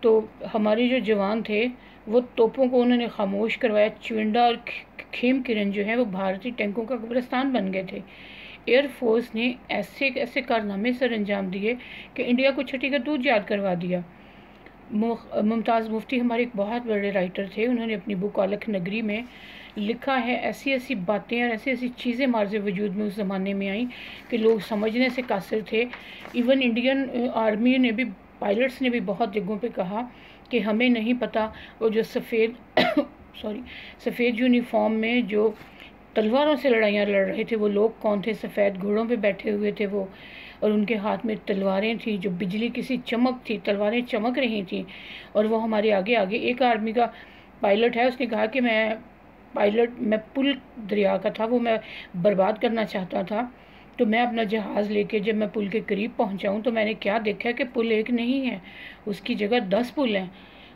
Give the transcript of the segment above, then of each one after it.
تو ہمارے جو جوان تھے وہ توپوں کو انہوں نے خاموش کروایا. چونڈا اور کھیم کرن جو ہے وہ بھارتی ٹینکوں کا قبرستان بن گئے تھے. ایئر فورس نے ایسے کارنامے سر انجام دیے کہ انڈیا کو چھٹی کا دودھ یاد کروا دیا. ممتاز مفتی ہمارے ایک بہت بڑے رائٹر تھے. انہوں نے اپنی بک الکھ نگری میں لکھا ہے ایسی باتیں اور ایسی چیزیں مارز وجود میں اس زمانے میں آئیں کہ لوگ سمجھنے سے قاصر تھے. ایون انڈین آرمی نے بھی، پائلٹس نے بھی بہت جگہوں پہ کہا کہ ہمیں نہیں پتہ وہ جو سفید یونیفارم میں جو تلواروں سے لڑائیاں لڑ رہے تھے وہ لوگ کون تھے. سفید گھوڑوں پہ بیٹھے ہوئے تھے وہ، اور ان کے ہاتھ میں تلواریں تھیں جو بجلی کی سی چمک تھی، تلواریں چمک رہی تھیں. اور وہ ہمارے آگے ایک آرمی کا پائلٹ ہے، اس نے کہا کہ میں پل دریا کا تھا، وہ میں برباد کرنا چاہتا تھا. تو میں اپنا جہاز لے کے جب میں پل کے قریب پہنچا ہوں تو میں نے کیا دیکھا کہ پل ایک نہیں ہے، اس کی جگہ 10 پل ہیں.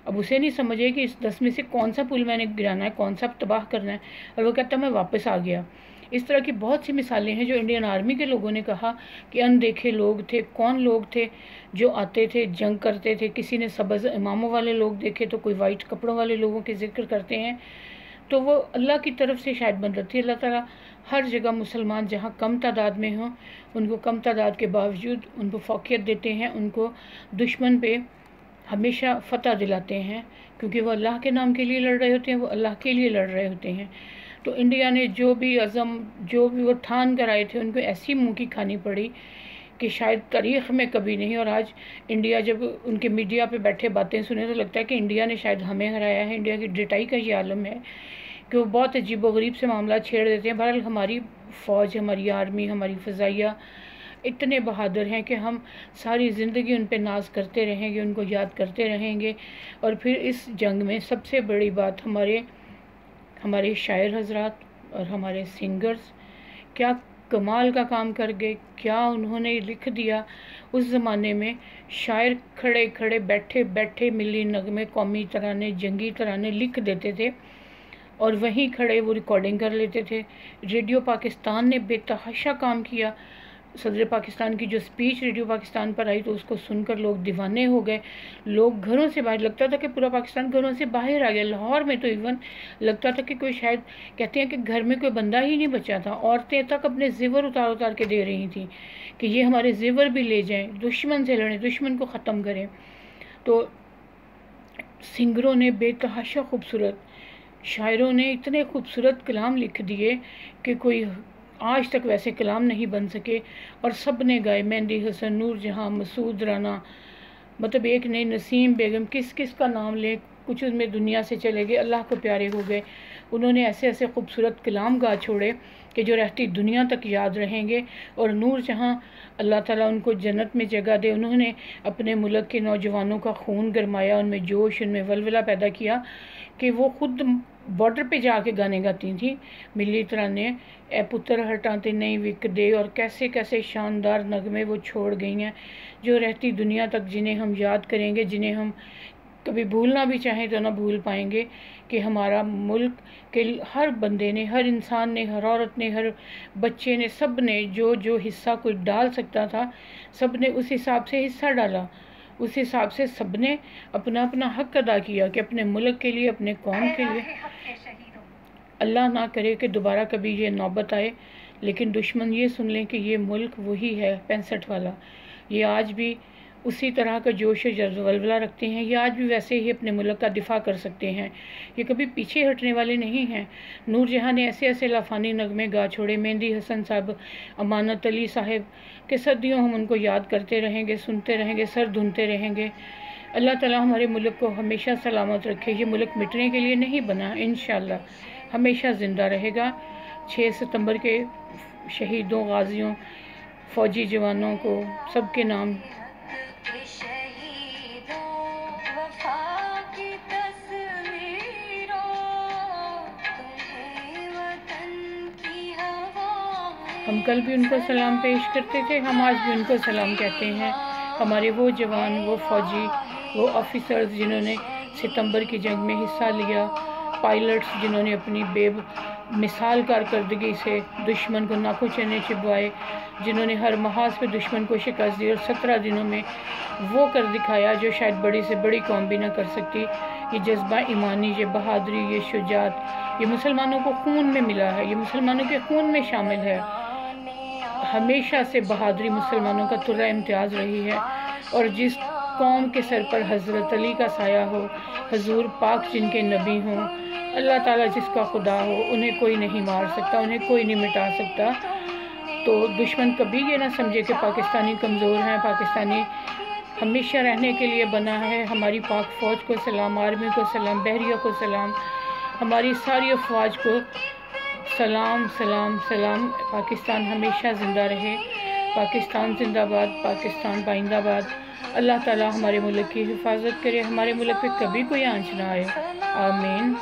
اب اسے نہیں سمجھے کہ اس 10 میں سے کون سا پل میں نے گرانا ہے، کون سا تباہ کرنا ہے. اور وہ کہتا میں واپس آ گیا. اس طرح کی بہت سی مثالیں ہیں جو انڈین آرمی کے لوگوں نے کہا کہ اندیکھے لوگ تھے. کون لوگ تھے جو آتے تھے، جنگ کرتے تھے. کسی نے سبز اماموں والے لوگ دیکھے تو کوئی وائٹ کپڑوں والے لوگوں کے ذکر کرتے ہیں. تو وہ اللہ کی طرف سے شاید مدد تھی. اللہ تعالیٰ ہر جگہ مسلمان جہاں کم تعداد میں ہوں ان کو کم تعداد کے باوجود ان کو فوقیت دیتے ہیں، ان کو دشمن پہ ہمیشہ فتح دلاتے ہیں، کیونکہ وہ اللہ کے نام کے لیے لڑ رہے ہوتے ہیں، وہ اللہ کے لیے لڑ رہے ہوتے ہیں. تو انڈیا نے جو بھی عزم، جو بھی وہ ٹھان کر آئے تھے، ان کو ایسی منہ کی کھانی پڑی کہ شاید تاریخ میں کبھی نہیں. اور آج انڈیا جب ان کے میڈیا پہ بیٹھے باتیں سنیں تو لگتا ہے کہ انڈیا نے شاید ہمیں ہرایا ہے. انڈیا کی ڈٹائی کا یہ عالم ہے کہ وہ بہت عجیب و غریب سے معاملات چھیڑ دیتے ہیں. بہرحال ہماری فوج، ہماری آرمی، ہماری فضائیہ اتنے بہادر ہیں کہ ہم ساری زندگی ان پہ ناز کرتے رہیں گے، ان کو یاد کرتے رہیں گے. اور پھر اس جنگ میں سب سے بڑی بات ہمارے شاعر حضرات اور ہمارے سنگرز کیا کمال کا کام کر گئے. کیا انہوں نے لکھ دیا. اس زمانے میں شاعر کھڑے بیٹھے ملی نغمے، قومی ترانے، جنگی ترانے لکھ دیتے تھے اور وہیں کھڑے وہ ریکارڈنگ کر لیتے تھے. ریڈیو پاکستان نے بے تحاشا کام کیا. صدر پاکستان کی جو سپیچ ریڈیو پاکستان پر آئی تو اس کو سن کر لوگ دیوانے ہو گئے. لوگ گھروں سے باہر، لگتا تھا کہ پورا پاکستان گھروں سے باہر آ گیا. لاہور میں تو ایون لگتا تھا کہ کوئی، شاید کہتے ہیں کہ گھر میں کوئی بندہ ہی نہیں بچا تھا. عورتیں تک اپنے زیور اتار کے دے رہی تھیں کہ یہ ہمارے زیور بھی لے جائیں، دشمن سے لڑیں، دشمن کو ختم کریں. تو سنگروں نے بے تحاشا خوبصورت، شاعروں نے اتنے خوبصورت کلام لکھ دیے کہ کوئی آج تک ویسے کلام نہیں بن سکے. اور سب نے گائے. مہندی حسن، نور جہاں، مسعود رانا، مطلب ایک نہیں، نسیم بیگم، کس کا نام لیں، کچھ ان میں دنیا سے چلے گئے، اللہ کو پیارے ہو گئے. انہوں نے ایسے خوبصورت کلام گا چھوڑے کہ جو رہتی دنیا تک یاد رہیں گے. اور نور جہاں، اللہ تعالیٰ ان کو جنت میں جگہ دے. انہوں نے اپنے ملک کے نوجوانوں کا خون گرمایا، ان میں جوش، ان میں ولولہ پیدا کیا کہ وہ خود بارڈر پہ جا کے گانے گاتی تھیں ملی ترانے. اے پتر ہٹاتے نہیں وک دے، اور کیسے شاندار نغمے وہ چھوڑ گئی ہیں جو رہتی دنیا تک جنہیں ہم یاد کریں گے، جنہیں ہم کبھی بھولنا بھی چاہیں تو نہ بھول پائیں گے. کہ ہمارا ملک کے ہر بندے نے، ہر انسان نے، ہر عورت نے، ہر بچے نے، سب نے جو حصہ کوئی ڈال سکتا تھا سب نے اس حساب سے حصہ ڈالا. اس حساب سے سب نے اپنا حق ادا کیا کہ اپنے ملک کے لیے، اپنے قوم کے لیے. اللہ نہ کرے کہ دوبارہ کبھی یہ نوبت آئے، لیکن دشمن یہ سن لیں کہ یہ ملک وہی ہے 65 والا. یہ آج بھی اسی طرح کا جوش و ولولہ رکھتے ہیں. یہ آج بھی ویسے ہی اپنے ملک کا دفاع کر سکتے ہیں. یہ کبھی پیچھے ہٹنے والے نہیں ہیں. نور جہاں نے ایسے لافانی نغمے گا چھوڑے. مہندی حسن صاحب، امانت علی صاحب کہ صدیوں ہم ان کو یاد کرتے رہیں گے، سنتے رہیں گے، سر دھنتے رہیں گے. اللہ تعالیٰ ہمارے ملک کو ہمیشہ سلامت رکھے. یہ ملک مٹنے کے لیے نہیں بنا، انشاءاللہ ہمیشہ زندہ رہے گا. 6 ستمبر کے شہیدوں، غازیوں، فوجی جوانوں کو سب کے نام ہم کل بھی ان کو سلام پیش کرتے تھے، ہم آج بھی ان کو سلام کہتے ہیں. ہمارے وہ جوان، وہ فوجی، وہ آفیسرز جنہوں نے ستمبر کی جنگ میں حصہ لیا، پائلٹس جنہوں نے اپنی مثال کارکردگی سے دشمن کو ناکوں چنے چبوائے، جنہوں نے ہر محاذ پہ دشمن کو شکست دی اور 17 دنوں میں وہ کر دکھایا جو شاید بڑی سے بڑی قوم بھی نہ کر سکتی۔ یہ جذبہ ایمانی، یہ بہادری، یہ شجاعت، یہ مسلمانوں کو خون میں ملا ہے، یہ مسلمانوں کے خون میں شامل ہے۔ ہمیشہ سے بہادری مسلمانوں کا ترہ امتیاز رہی ہے، اور جس قوم کے سر پر حضرت علی کا سایہ ہو، حضور پاک جن کے نبی ہوں، اللہ تعالیٰ جس کا خدا ہو، انہیں کوئی نہیں مار سکتا، انہیں کوئی نہیں مٹا سکتا۔ تو دشمن کبھی یہ نہ سمجھے کہ پاکستانی کمزور ہیں، پاکستانی ہمیشہ رہنے کے لیے بنا ہے۔ ہماری پاک فوج کو سلام، آرمی کو سلام، بحریہ کو سلام، ہماری ساری افواج کو سلام سلام سلام۔ پاکستان ہمیشہ زندہ رہے، پاکستان زندہ باد، پاکستان پائندہ باد۔ اللہ تعالیٰ ہمارے ملک کی حفاظت کرے، ہمارے ملک پہ کبھی کوئی آنچ نہ آئے، آمین۔